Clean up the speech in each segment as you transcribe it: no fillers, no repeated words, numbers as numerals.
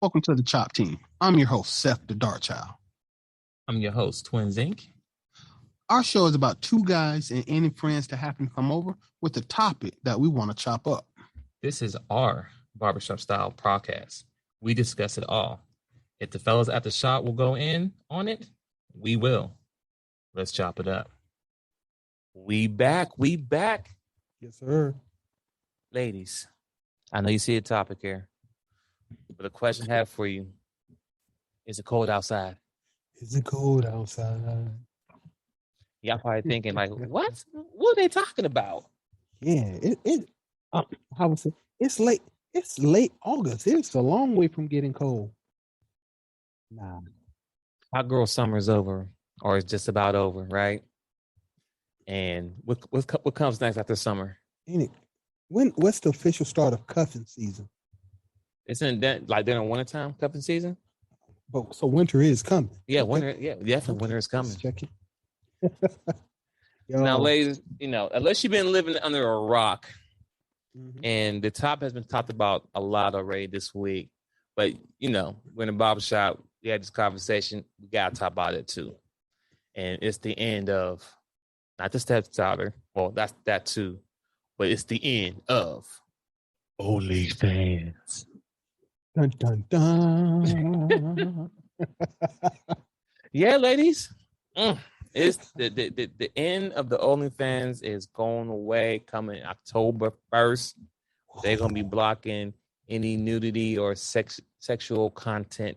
Welcome to the Chop Team. I'm your host, Seth the Dart Child. I'm your host, twinsinc. Our show is about two guys and any friends that happen to come over with a topic that we want to chop up. This is our Barbershop style podcast. We discuss it all. If the fellas at the shop will go in on it, we will. Let's chop it up. We back. Yes, sir. Ladies, I know you see a topic here, but the question I have for you, is it cold outside? Is it cold outside? Y'all probably thinking like, what? What are they talking about? Yeah, I would say it's late. It's late August. It's a long way from getting cold. Nah. Hot girl summer's over, or it's just about over, right? And what comes next after summer? Ain't it? What's the official start of cuffing season? Isn't that like during wintertime cuffing season? But so winter is coming. Yeah, winter. Yeah, definitely winter is coming. Check it. Now, ladies, unless you've been living under a rock, and the top has been talked about a lot already this week, but we're in a barbershop. We had this conversation. We got to talk about it too, and it's the end of not the stepdaughter. Well, that's that too, but it's the end of OnlyFans. Dun dun dun. Yeah, ladies. It's the end of the OnlyFans is going away coming October 1st. They're going to be blocking any nudity or sexual content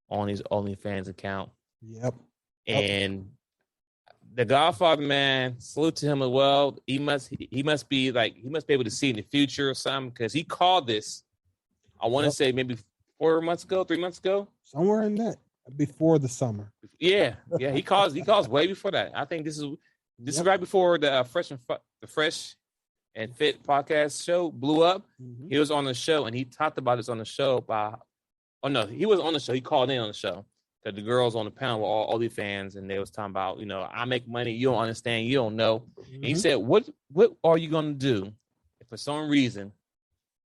on his OnlyFans account. Yep. And the Godfather, man, salute to him as well. He must be able to see in the future or something, because he called this, I want to say maybe 3 months ago. Somewhere in that. Before the summer. Yeah. He calls way before that. I think this is right before the Fresh and Fit podcast show blew up. Mm-hmm. He was on the show and he talked about this on the show he was on the show. He called in on the show that the girls on the panel were all OnlyFans, and they was talking about, I make money, you don't understand, you don't know. Mm-hmm. And he said, what are you gonna do if for some reason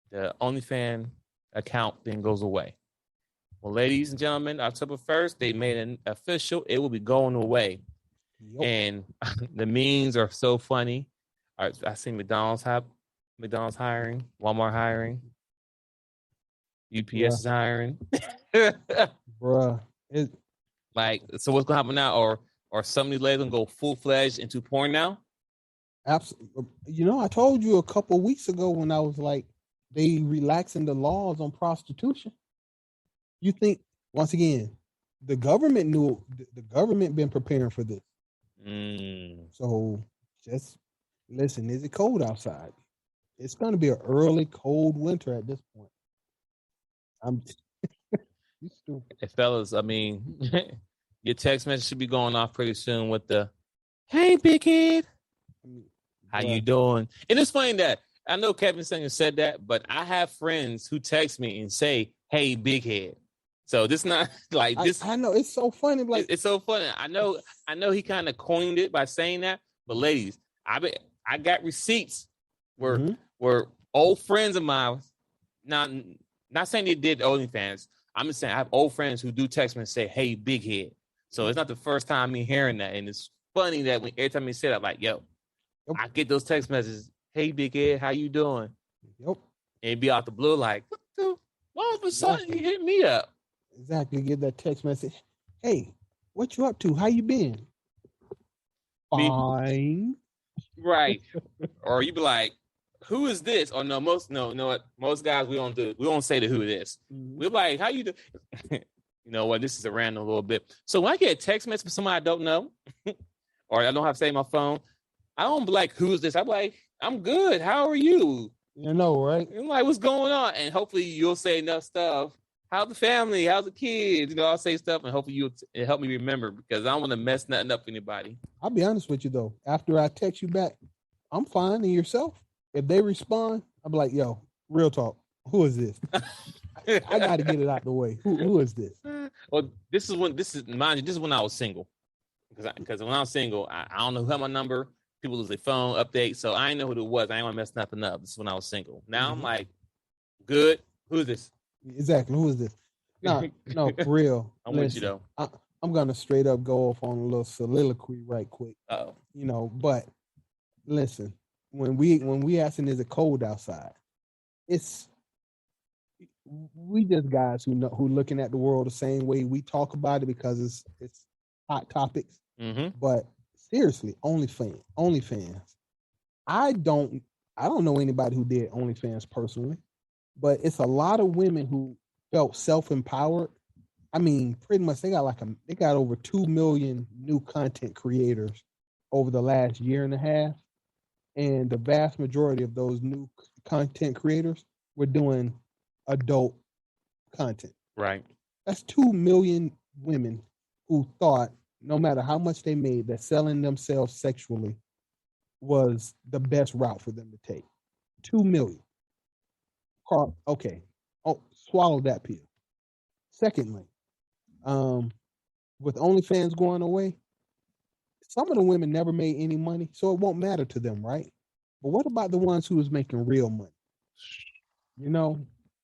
the OnlyFans account then goes away? Well, ladies and gentlemen, October 1st, they made an official. It will be going away. Yep. And the memes are so funny. I see McDonald's hiring, Walmart hiring, UPS is hiring. Bruh. So what's going to happen now? Or some of these ladies going to go full-fledged into porn now? Absolutely. I told you a couple of weeks ago when I was like, they relaxing the laws on prostitution. You think, once again, the government been preparing for this. So just listen, is it cold outside? It's going to be an early cold winter at this point. You stupid. Hey, fellas, your text message should be going off pretty soon with the, hey, big head. How you doing? And it's funny that I know Kevin Singer said that, but I have friends who text me and say, hey, big head. So this not like this. I know it's so funny. Like it's so funny. I know he kind of coined it by saying that. But ladies, I got receipts where old friends of mine, not saying they did OnlyFans. I'm just saying I have old friends who do text me and say, "Hey, big head." So it's not the first time me hearing that, and it's funny that every time he say that, I'm like, "Yo," I get those text messages. "Hey, big head, how you doing?" Yep. And it'd be out the blue, like, "Why all of a sudden you hit me up?" Exactly. Get that text message. Hey, what you up to? How you been? Fine. Right. Or you be like, who is this? Or most guys we don't say the who it is. Mm-hmm. We're like, how you do? You know what? This is a random little bit. So when I get a text message from somebody I don't know, or I don't have to say my phone, I don't be like, who is this? I'm like, I'm good. How are you? Right? I'm like, what's going on? And hopefully you'll say enough stuff. How's the family? How's the kids? I'll say stuff, and hopefully you'll help me remember, because I don't want to mess nothing up for anybody. I'll be honest with you, though. After I text you back, I'm fine. And yourself? If they respond, I'll be like, yo, real talk. Who is this? I got to get it out the way. Who is this? Well, this is when I was single. Because when I was single, I don't know who had my number. People lose their phone update. So I didn't know who it was. I didn't want to mess nothing up. This is when I was single. Now I'm like, good. Who is this? Exactly. Who is this? No, for real. I'm with you though. I'm gonna straight up go off on a little soliloquy right quick. Oh, But listen, when we asking is it cold outside, it's we just guys who looking at the world the same way we talk about it because it's hot topics. mm-hmm. But seriously, OnlyFans. I don't know anybody who did OnlyFans personally, but it's a lot of women who felt self-empowered. I mean, pretty much they got over 2 million new content creators over the last year and a half, and the vast majority of those new content creators were doing adult content. Right. That's 2 million women who thought no matter how much they made, that selling themselves sexually was the best route for them to take. 2 million. Okay. Oh, swallow that pill. Secondly, with OnlyFans going away, some of the women never made any money, so it won't matter to them, right? But what about the ones who was making real money?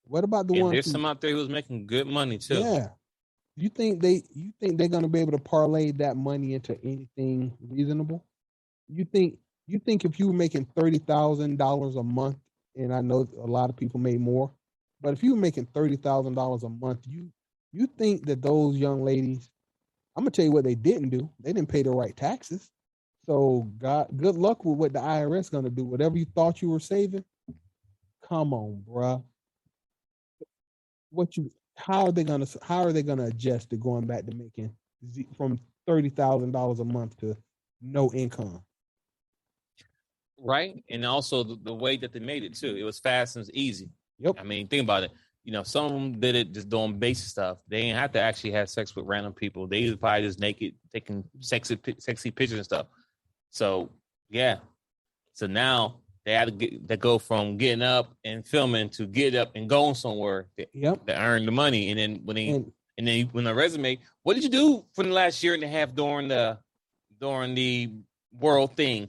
What about the ones? There's some out there who's making good money too. Yeah. You think they're gonna be able to parlay that money into anything reasonable? You think if you were making $30,000 a month, and I know a lot of people made more, but if you were making $30,000 a month, you think that those young ladies, I'm gonna tell you what they didn't do. They didn't pay the right taxes. So good luck with what the IRS gonna do. Whatever you thought you were saving, come on, bruh. How are they gonna adjust to going back to making from $30,000 a month to no income? Right, and also the way that they made it too. It was fast and it was easy. Yep. I mean, think about it. Some of them did it just doing basic stuff. They didn't have to actually have sex with random people. They was probably just naked, taking sexy pictures and stuff. So yeah. So now they had to go from getting up and filming to get up and going somewhere to earn the money. And then when the resume, what did you do for the last year and a half during the world thing?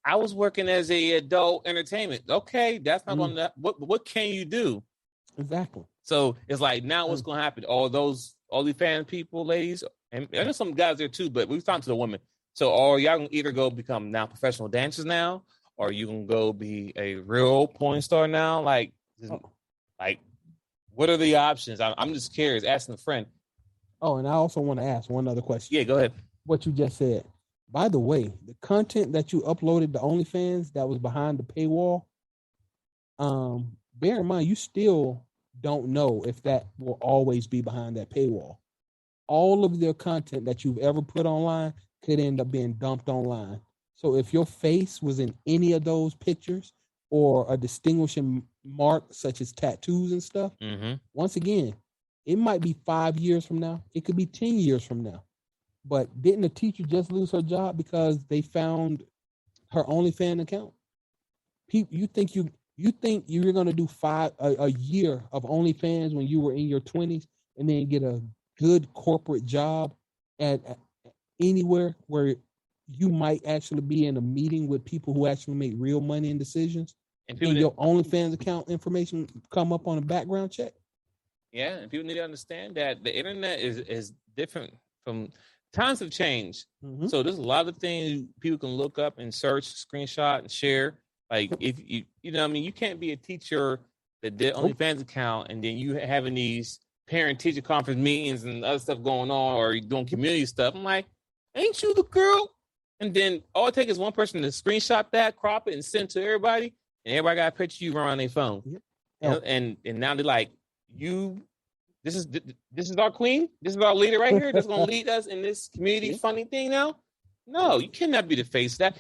I was working as a adult entertainment. Okay, that's not going to. What can you do? Exactly. So it's like now what's going to happen? All these fan people, ladies, and there's some guys there too, but we've talked to the women. So y'all can either go become now professional dancers now, or you can go be a real porn star now. Like, what are the options? I'm just curious, asking a friend. Oh, and I also want to ask one other question. Yeah, go ahead. What you just said. By the way, the content that you uploaded to OnlyFans that was behind the paywall, bear in mind, you still don't know if that will always be behind that paywall. All of their content that you've ever put online could end up being dumped online. So if your face was in any of those pictures or a distinguishing mark such as tattoos and stuff, once again, it might be 5 years from now. It could be 10 years from now. But didn't the teacher just lose her job because they found her OnlyFans account? You think you're gonna do a year of OnlyFans when you were in your 20s and then get a good corporate job at anywhere where you might actually be in a meeting with people who actually make real money and decisions, and your OnlyFans account information come up on a background check? Yeah, and people need to understand that the internet is different from. Times have changed. So there's a lot of things people can look up and search, screenshot, and share. Like if you can't be a teacher that did OnlyFans account and then you having these parent-teacher conference meetings and other stuff going on, or you're doing community stuff. I'm like, ain't you the girl? And then all it takes is one person to screenshot that, crop it, and send it to everybody, and everybody got a picture of you around their phone. And now they're like, This is our queen. This is our leader right here. That's going to lead us in this community funny thing now. No, you cannot be the face of that.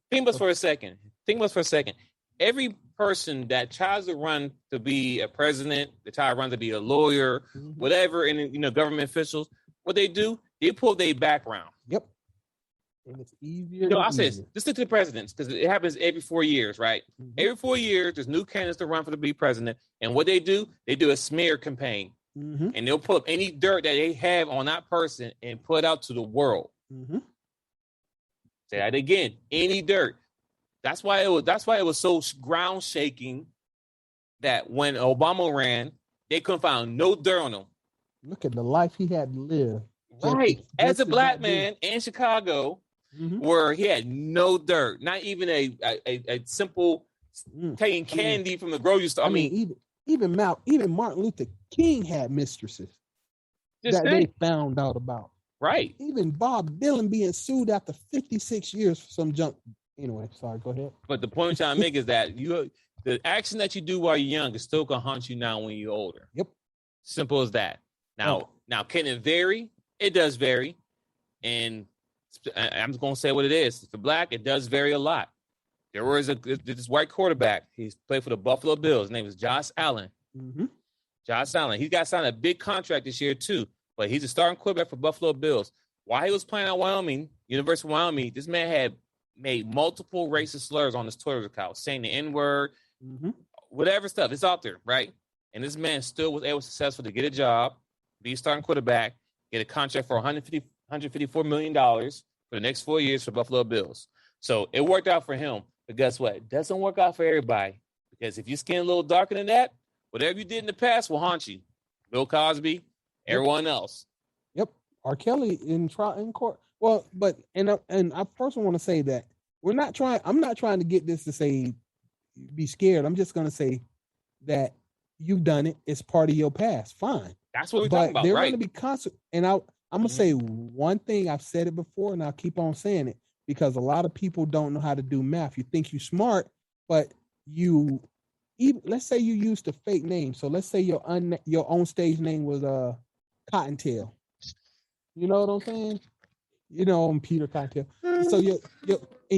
Think about this for a second. Every person that tries to run to be a president, that tries to run to be a lawyer, whatever, and government officials, what they do, they pull their background. Yep. And it's easier. I say just stick to the presidents because it happens every 4 years, right? Every 4 years, there's new candidates to run for to be president, and what they do a smear campaign. And they'll pull up any dirt that they have on that person and put it out to the world. Say that again, any dirt. That's why it was so ground shaking that when Obama ran, They couldn't find no dirt on him. Look at the life he had to live. Right. As a black man in Chicago, where he had no dirt, not even a simple taking candy from the grocery store. I mean even Martin Luther King had mistresses that they found out about. Right. Even Bob Dylan being sued after 56 years for some junk. Anyway, sorry, go ahead. But the point I'm trying to make is that the action that you do while you're young is still gonna haunt you now when you're older. Yep. Simple as that. Now, can it vary? It does vary. And I'm just gonna say what it is. For black, it does vary a lot. There was this white quarterback. He's played for the Buffalo Bills. His name is Josh Allen. Josh Allen. He got signed a big contract this year too, but he's a starting quarterback for Buffalo Bills. While he was playing at Wyoming, University of Wyoming, this man had made multiple racist slurs on his Twitter account, saying the N-word, whatever stuff. It's out there, right? And this man still was able to successful to get a job, be a starting quarterback, get a contract for $154 million for the next 4 years for Buffalo Bills. So it worked out for him. But guess what? It doesn't work out for everybody. Because if your skin a little darker than that, whatever you did in the past will haunt you. Bill Cosby, everyone else. Yep. R. Kelly in court. Well, but and I personally want to say that I'm not trying to get this to say be scared. I'm just gonna say that you've done it. It's part of your past. Fine. That's what we're talking about. They're going to be constant. And I'm gonna say one thing. I've said it before, and I'll keep on saying it because a lot of people don't know how to do math. You think you're smart, but let's say you used a fake name. So let's say your own stage name was Cottontail. You know what I'm saying? You know, I'm Peter Cottontail. So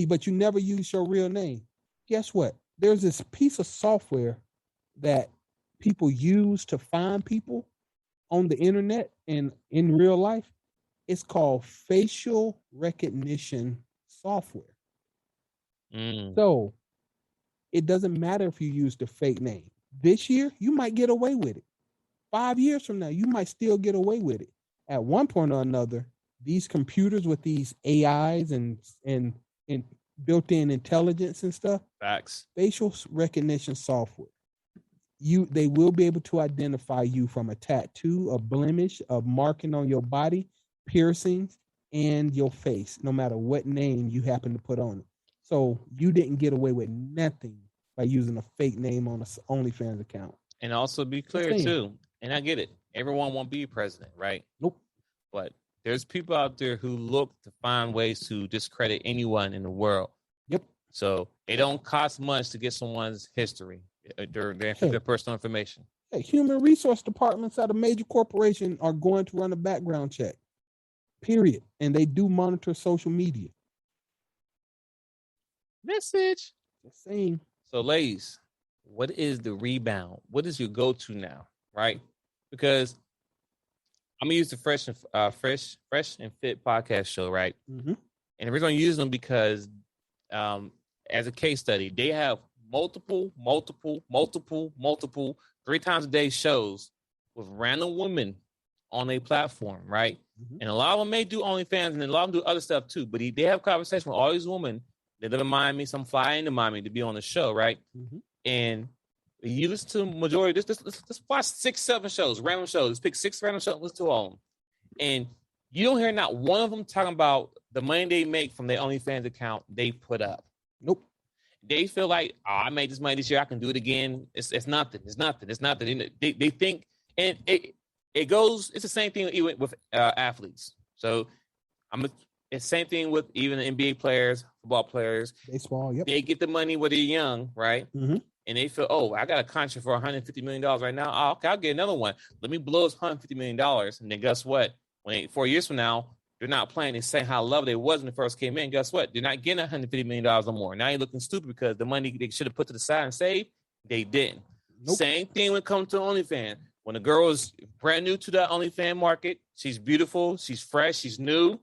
but you never use your real name. Guess what? There's this piece of software that people use to find people on the internet and in real life. It's called facial recognition software. So it doesn't matter if you use the fake name. This year, you might get away with it. 5 years from now, you might still get away with it. At one point or another, these computers with these AIs and built-in intelligence and stuff, facial recognition software, they will be able to identify you from a tattoo, a blemish, a marking on your body, piercings, and your face, no matter what name you happen to put on it. So you didn't get away with nothing by using a fake name on an OnlyFans account. And also be clear too, and I get it. Everyone won't be president, right? Nope. But there's people out there who look to find ways to discredit anyone in the world. Yep. So it don't cost much to get someone's history, their personal information. Hey, human resource departments at a major corporation are going to run a background check. Period. And they do monitor social media. Message. The same. So, ladies, what is the rebound? What is your go-to now, right? Because I'm gonna use the Fresh and Fit podcast show, right? And the reason I'm using them because, as a case study, they have multiple 3 times a day shows with random women on a platform, right? And a lot of them may do OnlyFans, and a lot of them do other stuff too. But they have conversation with all these women. They live in Miami, some fly into Miami to be on the show, right? And you listen to the majority. Let's watch 6, 7 shows, random shows. Let's pick 6 random shows. Listen to all of them, and you don't hear not one of them talking about the money they make from their OnlyFans account they put up. Nope. They feel like, I made this money this year. I can do it again. It's nothing. It's nothing. It's nothing. They think, and it goes. It's the same thing even with athletes. So it's the same thing with even the NBA players, football players. Baseball, yep. They get the money when they're young, right? And they feel, I got a contract for $150 million right now. Oh, okay, I'll get another one. Let me blow this $150 million. And then guess what? 4 years from now, they're not playing the same how love they was when they first came in. Guess what? They're not getting $150 million no more. Now you're looking stupid because the money they should have put to the side and saved, they didn't. Nope. Same thing when it comes to OnlyFans. When a girl is brand new to the OnlyFans market, she's beautiful, she's fresh, she's new.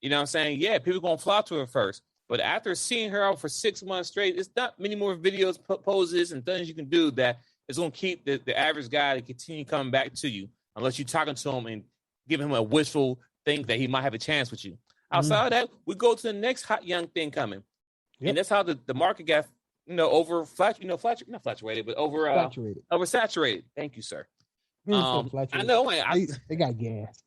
You know what I'm saying? Yeah, people going to flock to her first. But after seeing her out for 6 months straight, it's not many more videos, poses, and things you can do that is going to keep the average guy to continue coming back to you unless you're talking to him and giving him a wishful think that he might have a chance with you. Outside of that, we go to the next hot young thing coming. And that's how the market got, oversaturated. Thank you, sir. I know they got gas.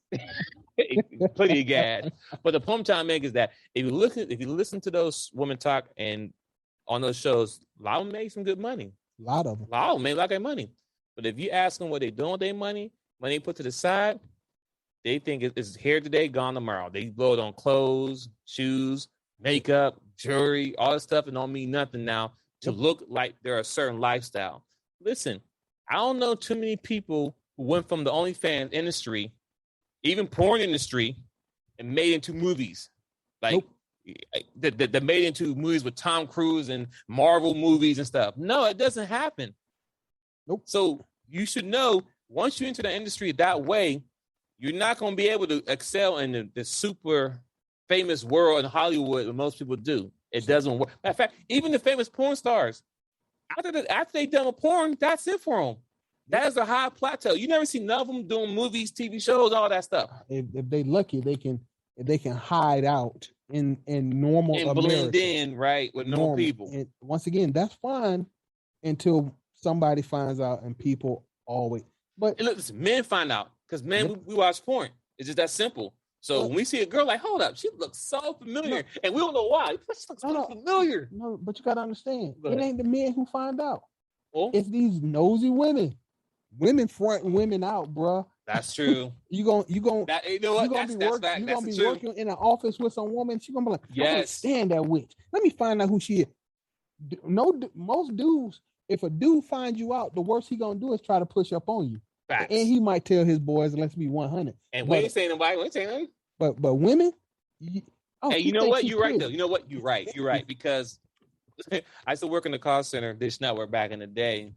Plenty of gas. But the point I'm trying to make is that if you listen to those women talk and on those shows, a lot of them make some good money. A lot of them make a lot of money. But if you ask them what they doing with their money, when they put to the side, they think it's here today, gone tomorrow. They blow it on clothes, shoes, makeup, jewelry, all this stuff. It don't mean nothing now to look like they're a certain lifestyle. Listen, I don't know too many people who went from the OnlyFans industry, even porn industry, and made into movies. Like that made into movies with Tom Cruise and Marvel movies and stuff. No, it doesn't happen. Nope. So you should know, once you enter the industry that way, you're not going to be able to excel in the super famous world in Hollywood that most people do. It doesn't work. Matter of fact, even the famous porn stars, after they done with porn, that's it for them. That is a high plateau. You never see none of them doing movies, TV shows, all that stuff. If they lucky, they can hide out in normal and America, blend in right with normal people. And once again, that's fine until somebody finds out, and people always. But listen, men find out because men we watch porn. It's just that simple. So when we see a girl, like, hold up, she looks so familiar, and we don't know why. She looks so familiar. No, but you gotta understand, it ain't the men who find out. Oh? It's these nosy women. Women fronting women out, bruh. That's true. You gonna you know what? You're gonna be working in an office with some woman. She's gonna be like, I can't stand that witch. Let me find out who she is. Most dudes, if a dude finds you out, the worst he gonna do is try to push up on you. Facts. And he might tell his boys, let's be 100. And we ain't saying nobody. We ain't saying nothing. But women. Hey, you know what? You're right, though. You know what? You're right. You're right. Because I used to work in the call center, Dish Network, back in the day.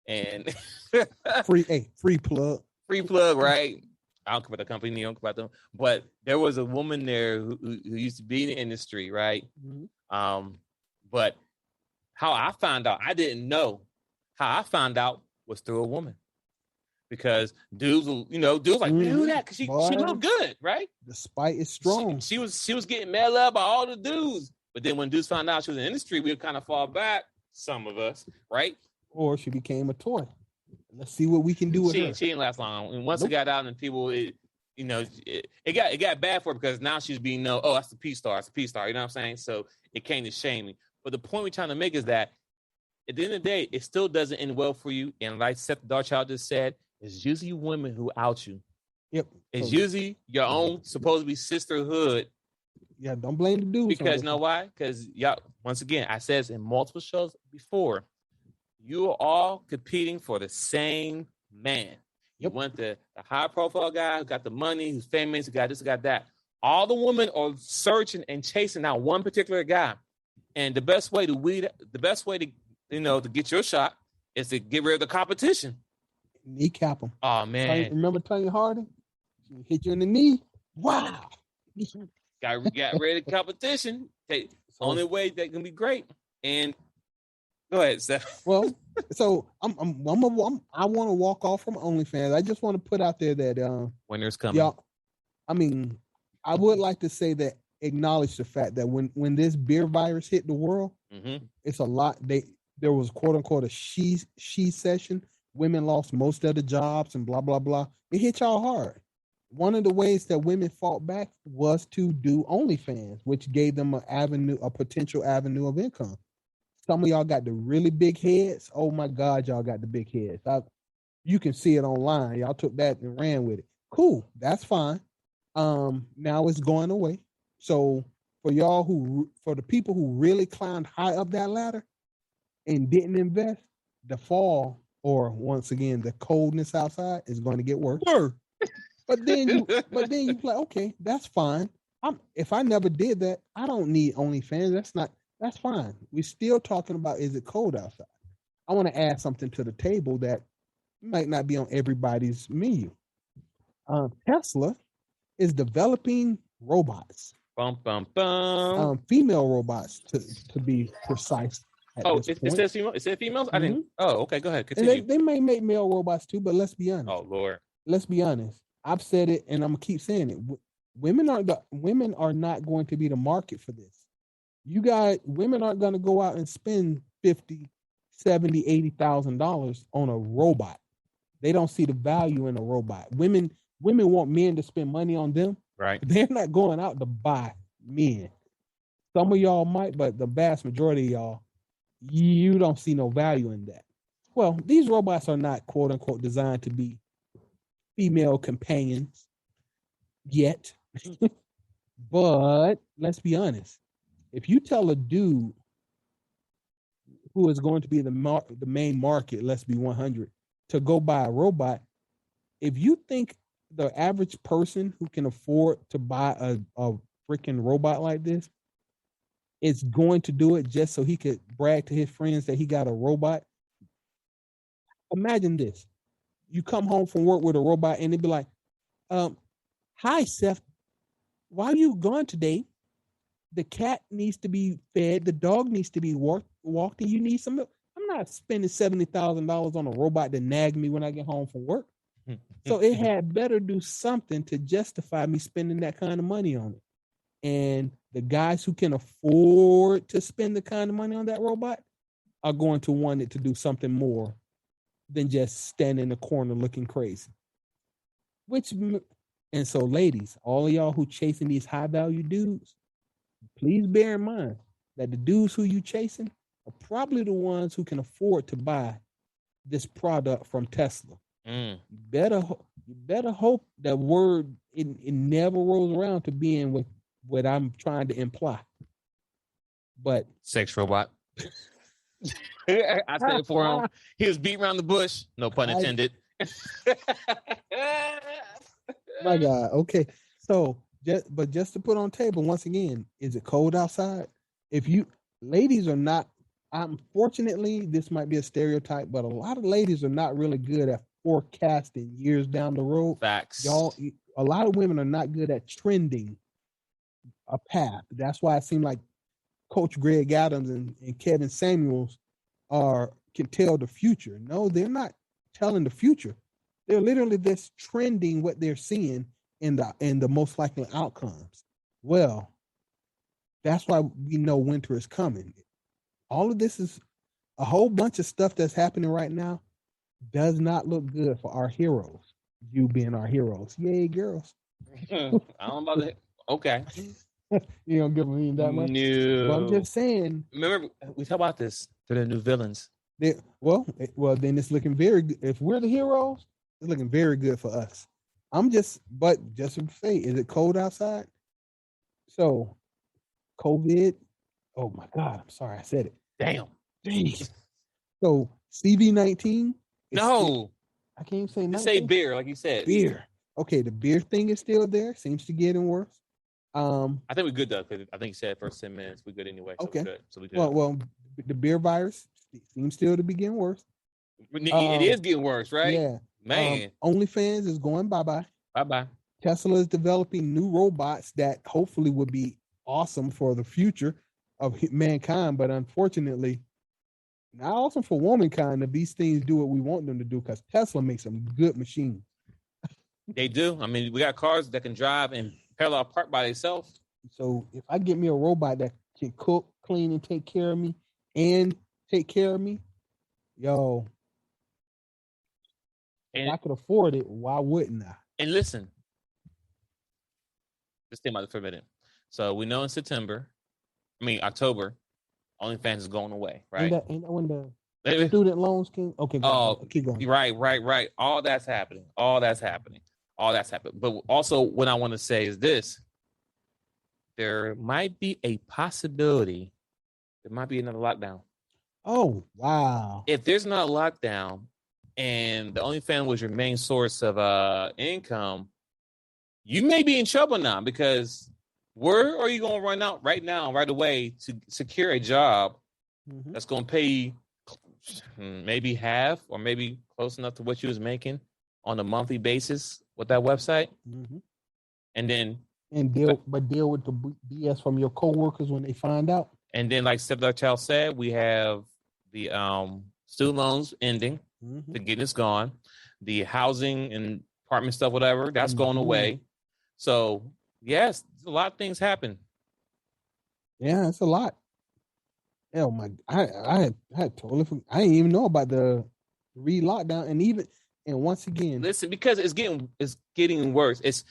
And free plug. Free plug, right? I don't care about the company, I don't care about them. But there was a woman there who used to be in the industry, right? Mm-hmm. But how I found out, I didn't know. How I found out was through a woman. Because dudes like, man, who that? Because she looked good, right? The spite is strong. She was getting mad up by all the dudes. But then when dudes found out she was in the industry, we would kind of fall back, some of us, right? Or she became a toy. Let's see what we can do with her. She didn't last long. And once it got out and people, it got bad for her because now she's being known, oh, that's the P-star, that's the P-star, you know what I'm saying? So it came to shaming. But the point we're trying to make is that at the end of the day, it still doesn't end well for you. And like Seth Darchild just said, it's usually women who out you. Yep. It's usually your own supposed to be sisterhood. Yeah, don't blame the dude. Because you know why? Because y'all, once again, I said this in multiple shows before, you are all competing for the same man. You want the high profile guy who got the money, who's famous, who got this, who got that. All the women are searching and chasing out one particular guy. And the best way to get your shot is to get rid of the competition. Kneecap him. Oh man! Remember Tony Harding? Hit you in the knee. Wow! Got rid of the competition. Only way that can be great. And go ahead, Seth. Well, so I want to walk off from OnlyFans. I just want to put out there that winter's coming. Y'all, I mean, I would like to say that acknowledge the fact that when this beer virus hit the world, it's a lot. There was quote unquote a she session. Women lost most of the jobs and blah, blah, blah. It hit y'all hard. One of the ways that women fought back was to do OnlyFans, which gave them a potential avenue of income. Some of y'all got the really big heads. Oh my God, y'all got the big heads. You can see it online. Y'all took that and ran with it. Cool. That's fine. Now it's going away. So for the people who really climbed high up that ladder and didn't invest, the fall, or once again, the coldness outside is going to get worse. But then you play, okay, that's fine. If I never did that, I don't need OnlyFans. That's fine. We're still talking about, is it cold outside? I want to add something to the table that might not be on everybody's menu. Tesla is developing robots. Female robots to be precise. It says female. It said females. I didn't. Oh, okay. Go ahead. Continue. They may make male robots too, but let's be honest. Oh Lord. Let's be honest. I've said it, and I'm gonna keep saying it. Women are not going to be the market for this. Women aren't going to go out and spend $50,000, $70,000, $80,000 on a robot. They don't see the value in a robot. Women want men to spend money on them. Right. They're not going out to buy men. Some of y'all might, but the vast majority of y'all, you don't see no value in that. Well, these robots are not quote unquote designed to be female companions yet. But let's be honest. If you tell a dude who is going to be the main market, let's be 100, to go buy a robot, if you think the average person who can afford to buy a freaking robot like this is going to do it just so he could brag to his friends that he got a robot, imagine this. You come home from work with a robot and they'd be like, hi, Seth, why are you gone today? The cat needs to be fed. The dog needs to be walked, and you need some milk. I'm not spending $70,000 on a robot to nag me when I get home from work. So it had better do something to justify me spending that kind of money on it. And the guys who can afford to spend the kind of money on that robot are going to want it to do something more than just stand in the corner looking crazy. And so, ladies, all of y'all who chasing these high value dudes, please bear in mind that the dudes who you chasing are probably the ones who can afford to buy this product from Tesla. You better hope that word it never rolls around to being what I'm trying to imply. But sex robot. I said it for him. He was beating around the bush. No pun intended. My God. Okay. So just to put on table once again, is it cold outside? If you ladies are not, unfortunately, this might be a stereotype, but a lot of ladies are not really good at forecasting years down the road. Facts. Y'all, a lot of women are not good at trending a path. That's why it seemed like Coach Greg Adams and Kevin Samuels can tell the future. No, they're not telling the future. They're literally just trending what they're seeing in the most likely outcomes. Well, that's why we know winter is coming. All of this is a whole bunch of stuff that's happening right now does not look good for our heroes. You being our heroes. Yay, girls. I don't know about that. Okay. You don't give me that much? No. But I'm just saying. Remember, we talk about this. They're the new villains. Well, then it's looking very good. If we're the heroes, it's looking very good for us. Just to say, is it cold outside? So, COVID. Oh my God, I'm sorry I said it. Damn. Jeez. So, CV-19. No. I can't even say 19. Just say beer, like you said. Beer. Okay, the beer thing is still there. Seems to get worse. I think we're good though, because I think you said first 10 minutes we're good anyway. So okay. We good. Well, the beer virus seems still to be getting worse. It is getting worse, right? Yeah. Man. OnlyFans is going bye-bye. Bye-bye. Tesla is developing new robots that hopefully would be awesome for the future of mankind, but unfortunately, not awesome for womankind if these things do what we want them to do, because Tesla makes some good machines. They do. I mean, we got cars that can drive and parallel park by themselves. So if I get me a robot that can cook, clean, and take care of me, yo, if I could afford it, why wouldn't I? And listen, just think about it for a minute. So we know in October, OnlyFans is going away, right? Ain't that when the student loans came? Okay, keep going. Right. All that's happening. But also, what I want to say is this: there might be a possibility there might be another lockdown. Oh, wow! If there's not a lockdown, and the OnlyFans was your main source of income, you may be in trouble now, because where are you going to run out right away to secure a job that's going to pay you maybe half or maybe close enough to what you was making on a monthly basis with that website? And then deal with the BS from your coworkers when they find out. And then, like Step Child said, we have the student loans ending. The getting is gone. The housing and apartment stuff, whatever, that's going away. So yes, a lot of things happen. Yeah, it's a lot. Oh my! I had totally. I didn't even know about the re-lockdown, and And once again, listen, because it's getting worse. It's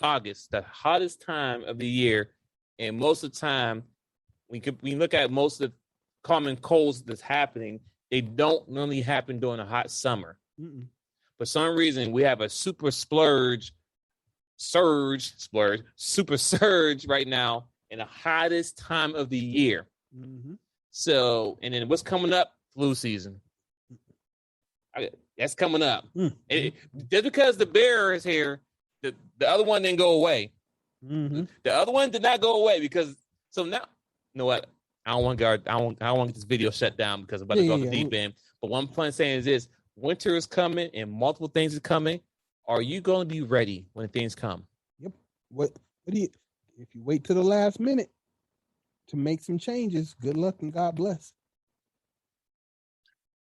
August, the hottest time of the year, and most of the time, we look at most of the common colds that's happening. They don't normally happen during a hot summer. Mm-mm. For some reason, we have a super surge right now in the hottest time of the year. Mm-hmm. So, and then what's coming up? Flu season. That's coming up. Mm-hmm. Just because the bear is here, the other one didn't go away. Mm-hmm. The other one did not go away because so now, you know what? I don't want to get this video shut down because I'm about to go off the deep end. But one point saying is this: winter is coming and multiple things are coming. Are you going to be ready when things come? Yep. What do you? If you wait till the last minute to make some changes, good luck and God bless.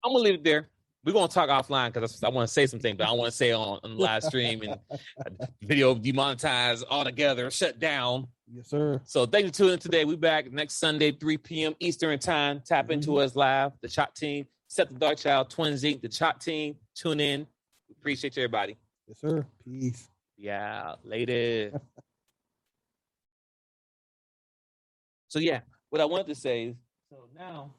I'm gonna leave it there. We're gonna talk offline because I want to say something, but I don't want to say on the live stream and video demonetized altogether, shut down. Yes, sir. So thank you for tuning in today. We back next Sunday, 3 p.m. Eastern time. Tap into us live. The Chop Team, Set the Dark Child, Twinsinc, the Chop Team. Tune in. Appreciate you, everybody. Yes, sir. Peace. Yeah, later. So yeah, what I wanted to say is, so now